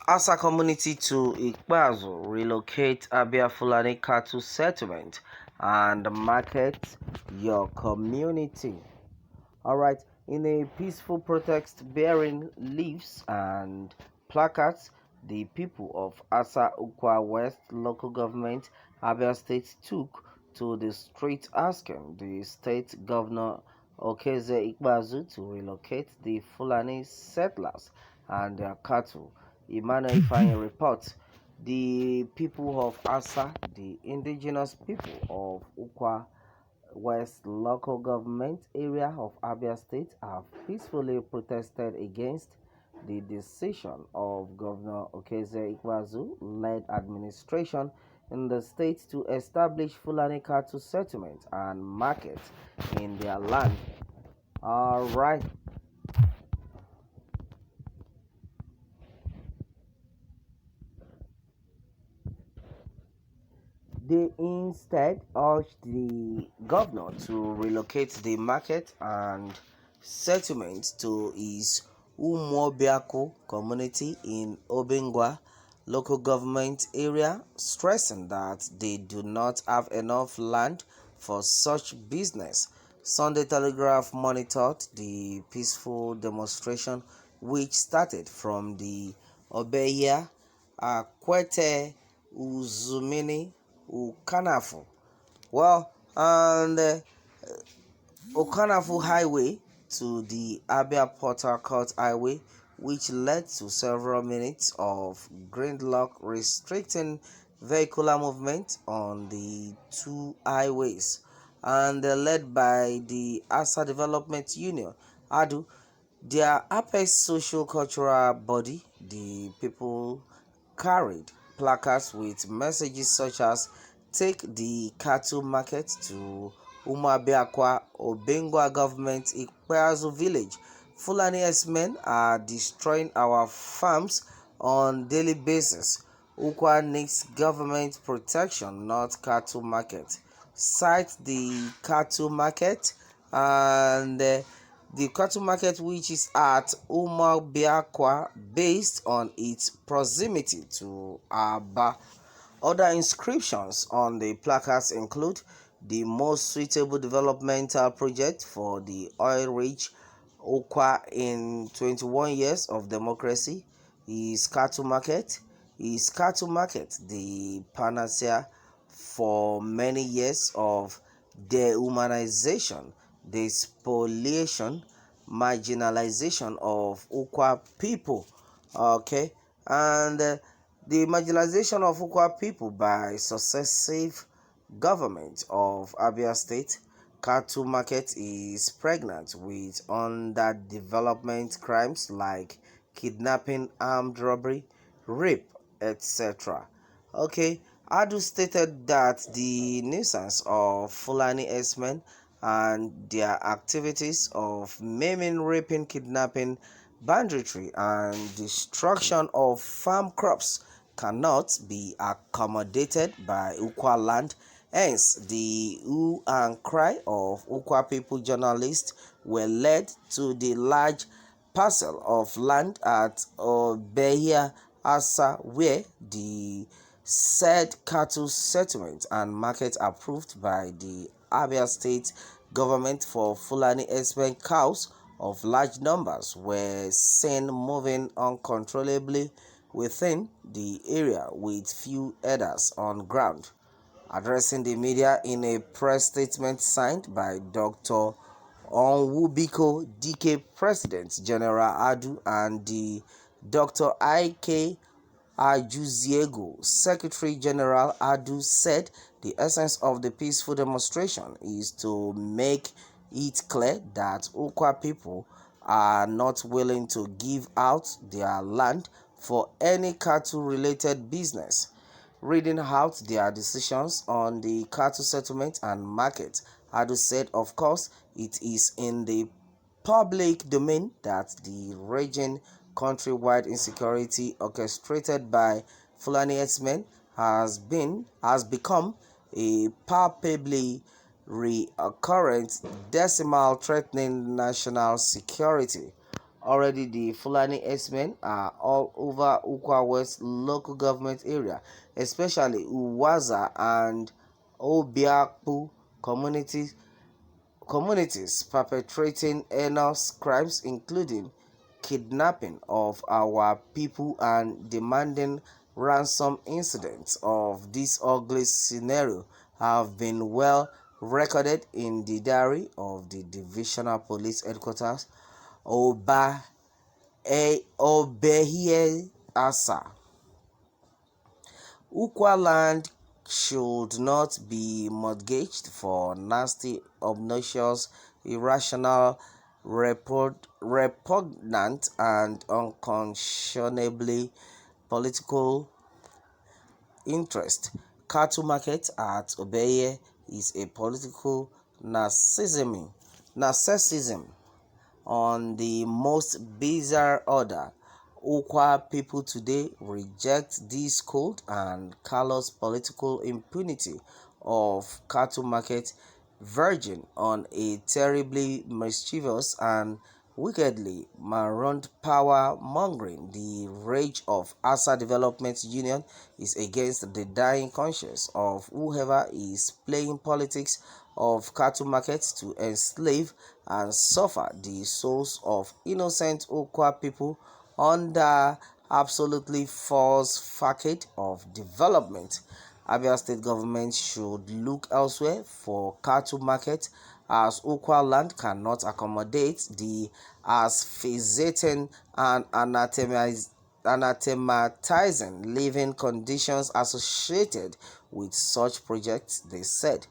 Asa community to Ikpeazu relocate Abia Fulani cattle settlement and market your community. Alright, in a peaceful protest bearing leaves and placards, the people of Asa Ukwa West local government, Abia State took to the street asking the state governor Okeze Ikpeazu to relocate the Fulani settlers and their cattle. Emmanuel Ifeanyi reports the people of Asa, the indigenous people of Ukwa West local government area of Abia State have peacefully protested against the decision of Governor Okeze Ikpeazu-led administration in the state to establish Fulani cattle settlement and market in their land. All right. They instead urged the governor to relocate the market and settlement to his Umuobiako community in Obingwa local government area, stressing that they do not have enough land for such business. Sunday Telegraph monitored the peaceful demonstration which started from the Obeya Akwete Uzumini Ukanafu. Well, and Okanafu Highway to the Abia Port Harcourt Highway, which led to several minutes of gridlock restricting vehicular movement on the two highways, and led by the Asa Development Union, ADU, their apex social cultural body. The people carried placards with messages such as "Take the cattle market to Umuabiakwa Obengwa government Ikpeazu village. Fulani men are destroying our farms on daily basis. Ukwa needs government protection, not cattle market." Cite the cattle market and the cattle market, which is at Umuabiakwa, based on its proximity to Aba. Other inscriptions on the placards include "The most suitable developmental project for the oil-rich Okwa in 21 years of democracy is cattle market. Is cattle market the panacea for many years of dehumanization, spoliation, marginalization of Ukwa people?" Okay, and the marginalization of Ukwa people by successive government of Abia State. Cattle market is pregnant with underdevelopment crimes like kidnapping, armed robbery, rape, etc. Okay, Adu stated that the nuisance of Fulani S-men and their activities of maiming, raping, kidnapping, banditry, and destruction of farm crops cannot be accommodated by Ukwa land. Hence, the hue and cry of Ukwa people journalists were led to the large parcel of land at Obeya Asa, where the said cattle settlement and market approved by the Abia State government for Fulani Espen cows of large numbers were seen moving uncontrollably within the area with few herders on ground. Addressing the media in a press statement signed by Dr. Onwubiko DK President General Adu and the Dr. I.K. Ajuziego, Secretary General Adu, said the essence of the peaceful demonstration is to make it clear that Ukwa people are not willing to give out their land for any cattle-related business. Reading out their decisions on the cattle settlement and market, Adu said, of course, it is in the public domain that the raging countrywide insecurity orchestrated by Fulani herdsmen has become a palpably recurrent decimal threatening national security. Already, the Fulani S-men are all over Ukwa West local government area, especially Uwaza and Obiakpu communities perpetrating heinous crimes including kidnapping of our people and demanding ransom. Incidents of this ugly scenario have been well recorded in the diary of the divisional police headquarters Oba Obehie Asa. Ukwa land should not be mortgaged for nasty, obnoxious, irrational, repugnant, and unconscionably political interest. Cattle market at Obeye is a political narcissism on the most bizarre order. Ukwa people today reject this cold and callous political impunity of cattle market verging on a terribly mischievous and wickedly marooned power mongering. The rage of Asa Development Union is against the dying conscience of whoever is playing politics of cattle markets to enslave and suffer the souls of innocent Okwa people under absolutely false facade of development. Abia state government should look elsewhere for cattle market as Okwa land cannot accommodate the asphyxiating and anathematizing living conditions associated with such projects, they said.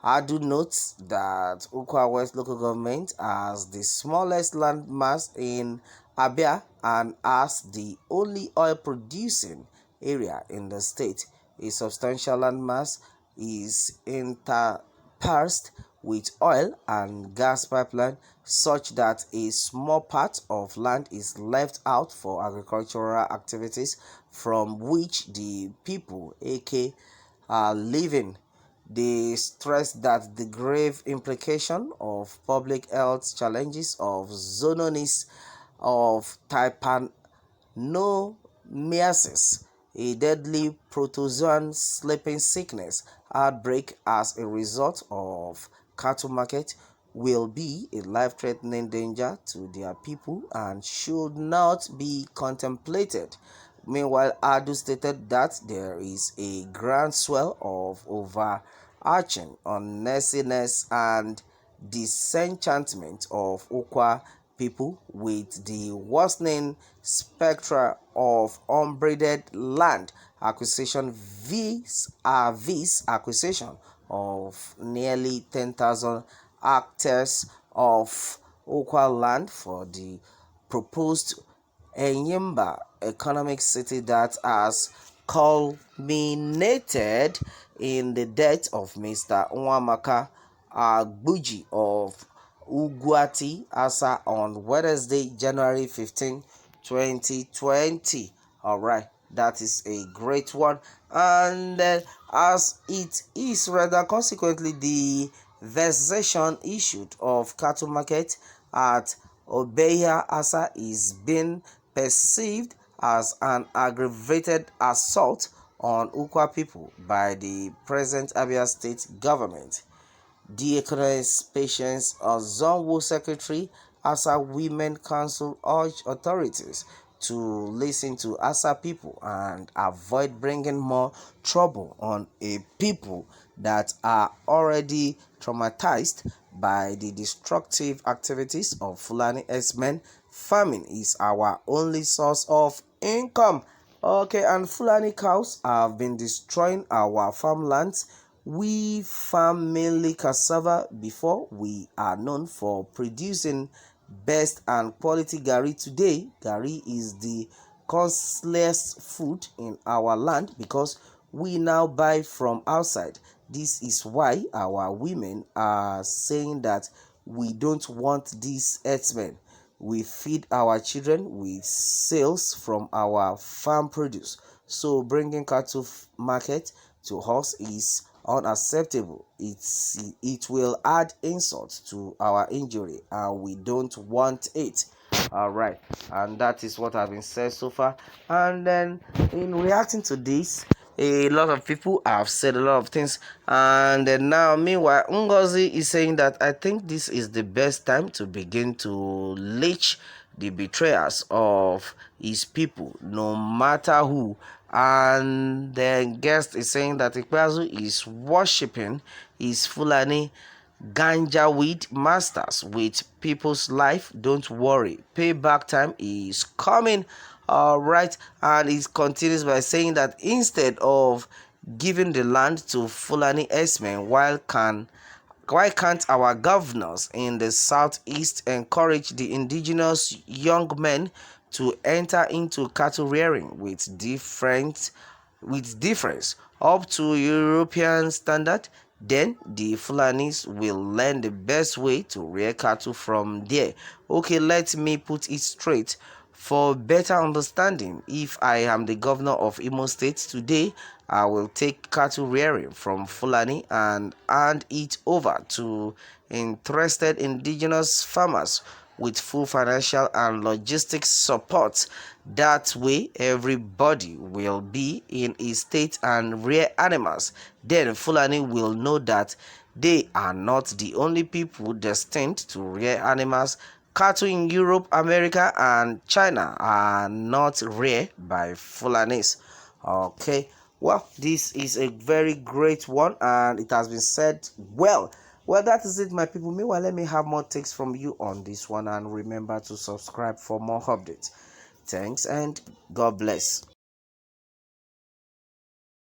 I do note that Ukwa West local government has the smallest land mass in Abia and has the only oil producing area in the state. A substantial land mass is interspersed with oil and gas pipeline such that a small part of land is left out for agricultural activities from which the people aka are living. They stress that the grave implication of public health challenges of zoonosis of trypanosomiasis, a deadly protozoan sleeping sickness outbreak as a result of cattle market, will be a life-threatening danger to their people and should not be contemplated. Meanwhile, Adu stated that there is a groundswell of overarching uneasiness and disenchantment of Okwa people with the worsening spectra of unbreeded land acquisition vis acquisition of nearly 10,000 hectares of Okwa land for the proposed Enyimba economic city that has culminated in the death of Mr. Nwamaka Agbuji of Ugwati Asa on Wednesday, January 15, 2020. All right, that is a great one. And as it is rather consequently the vexation issued of cattle market at Obeya Asa is being perceived as an aggravated assault on Ukwa people by the present Abia state government. Diaconess Patience Ozonwo Secretary, Asa Women Council urged authorities to listen to Asa people and avoid bringing more trouble on a people that are already traumatized by the destructive activities of Fulani S-men. Farming is our only source of income. Okay, and Fulani cows have been destroying our farmlands. We farm mainly cassava before. We are known for producing best and quality gari. Today, gari is the costliest food in our land because we now buy from outside. This is why our women are saying that we don't want these herdsmen. We feed our children with sales from our farm produce. So bringing cattle market to us is unacceptable. It will add insult to our injury, and we don't want it. All right, and that is what I've been said so far. And then, in reacting to this, a lot of people have said a lot of things, and then now, meanwhile, Ngozi is saying that I think this is the best time to begin to leech the betrayers of his people, no matter who. And the guest is saying that Ikpeazu is worshipping his Fulani ganja weed masters with people's life. Don't worry, payback time is coming. All right, and it continues by saying that instead of giving the land to Fulani herdsmen, why can't our governors in the southeast encourage the indigenous young men to enter into cattle rearing with difference up to European standard? Then the Fulanis will learn the best way to rear cattle from there. Okay, let me put it straight. For better understanding, if I am the governor of Imo State today, I will take cattle rearing from Fulani and hand it over to interested indigenous farmers with full financial and logistics support. That way, everybody will be in a state and rear animals. Then Fulani will know that they are not the only people destined to rear animals. Cattle in Europe, America, and China are not reared by Fulanis. Okay, well, this is a very great one, and it has been said well. Well, that is it, my people. Meanwhile, let me have more takes from you on this one, and remember to subscribe for more updates. Thanks, and God bless.